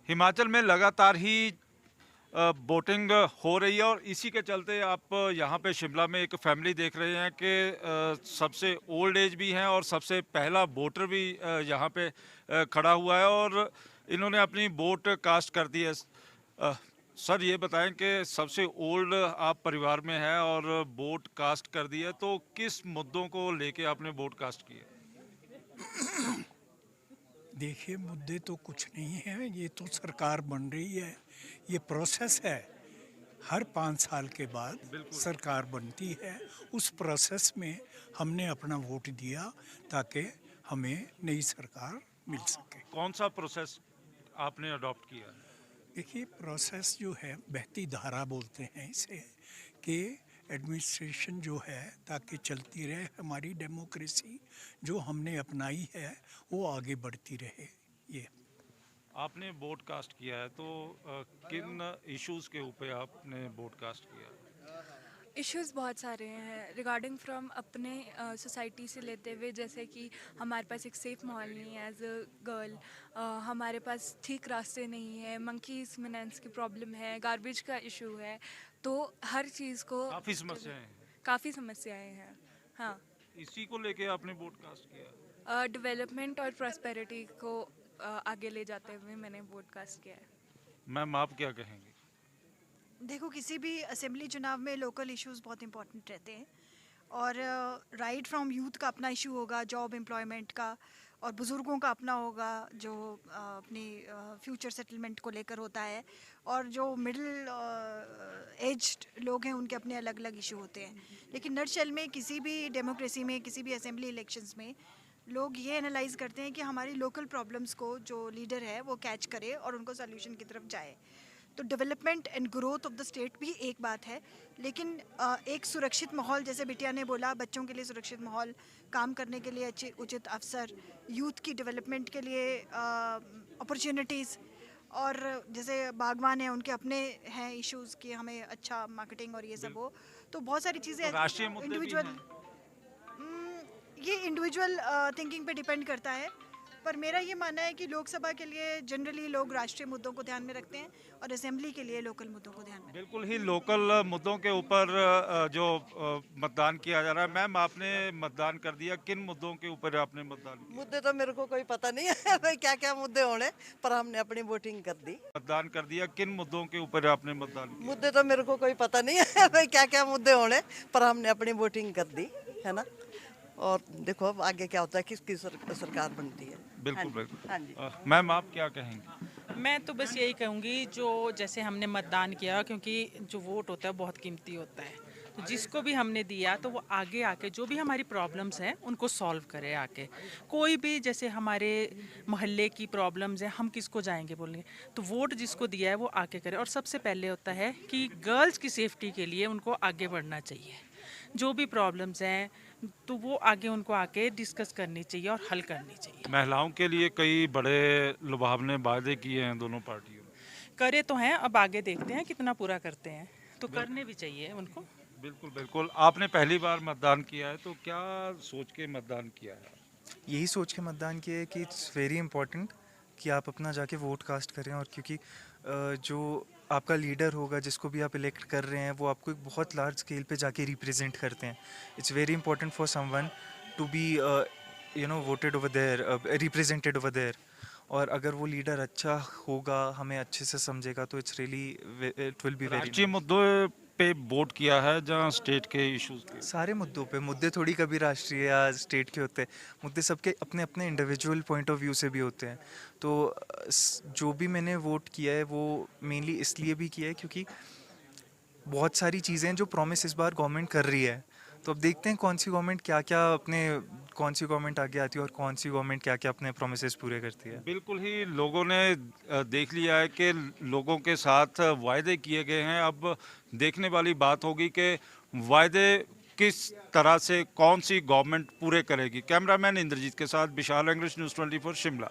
हिमाचल में लगातार ही बोटिंग हो रही है और इसी के चलते आप यहाँ पे शिमला में एक फैमिली देख रहे हैं कि सबसे ओल्ड एज भी हैं और सबसे पहला बोटर भी यहाँ पे खड़ा हुआ है और इन्होंने अपनी बोट कास्ट कर दी है। सर ये बताएं कि सबसे ओल्ड आप परिवार में हैं और बोट कास्ट कर दी है, तो किस मुद्दों को लेके आपने बोट कास्ट की है? देखिए, मुद्दे तो कुछ नहीं है, ये तो सरकार बन रही है, ये प्रोसेस है। हर 5 साल के बाद बिल्कुल। सरकार बनती है। उस प्रोसेस में हमने अपना वोट दिया ताकि हमें नई सरकार मिल सके। कौन सा प्रोसेस आपने अडॉप्ट किया है? देखिए, प्रोसेस जो है बहती धारा बोलते हैं इसे, कि एडमिनिस्ट्रेशन जो है ताकि चलती रहे हमारी डेमोक्रेसी जो हमने अपनाई है वो आगे बढ़ती रहे। ये आपने बॉडकास्ट किया है तो किन इश्यूज के ऊपर आपने बॉडकास्ट किया? इश्यूज़ बहुत सारे हैं रिगार्डिंग फ्रॉम अपने सोसाइटी से लेते हुए, जैसे कि हमारे पास एक सेफ़ माहौल नहीं है एज अ गर्ल, हमारे पास ठीक रास्ते नहीं है, मंकीज मेनेंस की प्रॉब्लम है, गार्बेज का इशू है। तो हर चीज़ को काफी समस्याएं हैं। काफ़ी समस्याएं हैं। हाँ, इसी को लेके आपने बॉडकास्ट किया? डेवलपमेंट और प्रॉस्पेरिटी को आगे ले जाते हुए मैंने पॉडकास्ट किया है। मैम आप क्या कहेंगे? देखो, किसी भी असेंबली चुनाव में लोकल इश्यूज बहुत इंपॉर्टेंट रहते हैं और राइट फ्रॉम यूथ का अपना इशू होगा, जॉब एम्प्लॉयमेंट का, और बुज़ुर्गों का अपना होगा जो अपनी फ्यूचर सेटलमेंट को लेकर होता है, और जो मिडिल एज्ड लोग हैं उनके अपने अलग अलग इशू होते हैं। लेकिन नटशेल में किसी भी डेमोक्रेसी में, किसी भी असेंबली इलेक्शंस में लोग ये एनालाइज करते हैं कि हमारी लोकल प्रॉब्लम्स को जो लीडर है वो कैच करे और उनको सोल्यूशन की तरफ जाए। तो development and growth of the state भी एक बात है, लेकिन एक सुरक्षित माहौल, जैसे बिटिया ने बोला, बच्चों के लिए सुरक्षित माहौल, काम करने के लिए अच्छे उचित अवसर, यूथ की डेवलपमेंट के लिए अपॉर्चुनिटीज़, और जैसे बागवान हैं उनके अपने हैं इश्यूज़ कि हमें अच्छा मार्केटिंग और ये सब हो। तो बहुत सारी चीज़ें तो राष्ट्रीय मुद्दे भी इंडिविजुअल, हैं। ये इंडिविजुअल थिंकिंग पे डिपेंड करता है, पर मेरा ये मानना है कि लोकसभा के लिए जनरली लोग राष्ट्रीय मुद्दों को ध्यान में रखते हैं और असेंबली के लिए लोकल मुद्दों को ध्यान में। बिल्कुल ही लोकल मुद्दों के ऊपर जो मतदान किया जा रहा है। मैम आपने मतदान कर दिया, किन मुद्दों के ऊपर आपने मतदान किया? मुद्दे तो मेरे को कोई पता नहीं है भाई क्या क्या मुद्दे होने, पर हमने अपनी वोटिंग कर दी। मतदान कर दिया, किन मुद्दों के ऊपर आपने मतदान किया? मुद्दे तो मेरे को कोई पता नहीं है भाई क्या क्या मुद्दे होने, पर हमने अपनी वोटिंग कर दी है ना। और देखो अब आगे क्या होता है, किसकी सरकार बनती है। बिल्कुल हाँ जी, बिल्कुल। हाँ जी। मैम आप क्या कहेंगे? मैं तो बस यही कहूँगी, जो जैसे हमने मतदान किया, क्योंकि जो वोट होता है बहुत कीमती होता है, तो जिसको भी हमने दिया तो वो आगे आके जो भी हमारी प्रॉब्लम्स हैं उनको सॉल्व करे आके। कोई भी जैसे हमारे मोहल्ले की प्रॉब्लम्स हैं, हम किसको जाएंगे बोलेंगे, तो वोट जिसको दिया है वो आके करे। और सबसे पहले होता है कि गर्ल्स की सेफ्टी के लिए उनको आगे बढ़ना चाहिए, जो भी प्रॉब्लम्स हैं तो वो आगे उनको आके डिस्कस करनी चाहिए और हल करनी चाहिए। महिलाओं के लिए कई बड़े लुभावने वादे किए हैं दोनों पार्टियों ने। करे तो हैं, अब आगे देखते हैं कितना पूरा करते हैं, तो करने भी चाहिए उनको। बिल्कुल बिल्कुल। आपने पहली बार मतदान किया है तो क्या सोच के मतदान किया है? यही सोच के मतदान किया है कि इट्स वेरी इंपॉर्टेंट कि आप अपना जाके वोट कास्ट करें, और क्योंकि जो आपका लीडर होगा जिसको भी आप इलेक्ट कर रहे हैं वो आपको एक बहुत लार्ज स्केल पे जाके रिप्रेजेंट करते हैं। It's very important for someone to be voted over there, represented over there. और अगर वो लीडर अच्छा होगा, हमें अच्छे से समझेगा, तो it's really it will be very. राष्ट्रीय मुद्दों पे वोट किया है जहाँ स्टेट के इश्यूज के? सारे मुद्दों पे, मुद्दे थोड़ी कभी राष्ट्रीय या स्टेट के होते हैं, मुद्दे सबके अपने अपने इंडिविजुअल पॉइंट ऑफ व्यू से भी होते हैं। तो जो भी मैंने वोट किया है वो मेनली इसलिए भी किया है क्योंकि बहुत सारी चीज़ें जो प्रॉमिस इस बार गवर्नमेंट कर रही है, तो अब देखते हैं कौन सी गवर्नमेंट आगे आती है और कौन सी गवर्नमेंट क्या क्या अपने प्रोमिसेस पूरे करती है। बिल्कुल ही लोगों ने देख लिया है कि लोगों के साथ वायदे किए गए हैं। अब देखने वाली बात होगी कि वायदे किस तरह से कौन सी गवर्नमेंट पूरे करेगी। कैमरामैन इंद्रजीत के साथ विशाल, इंग्लिश न्यूज़ 24 शिमला।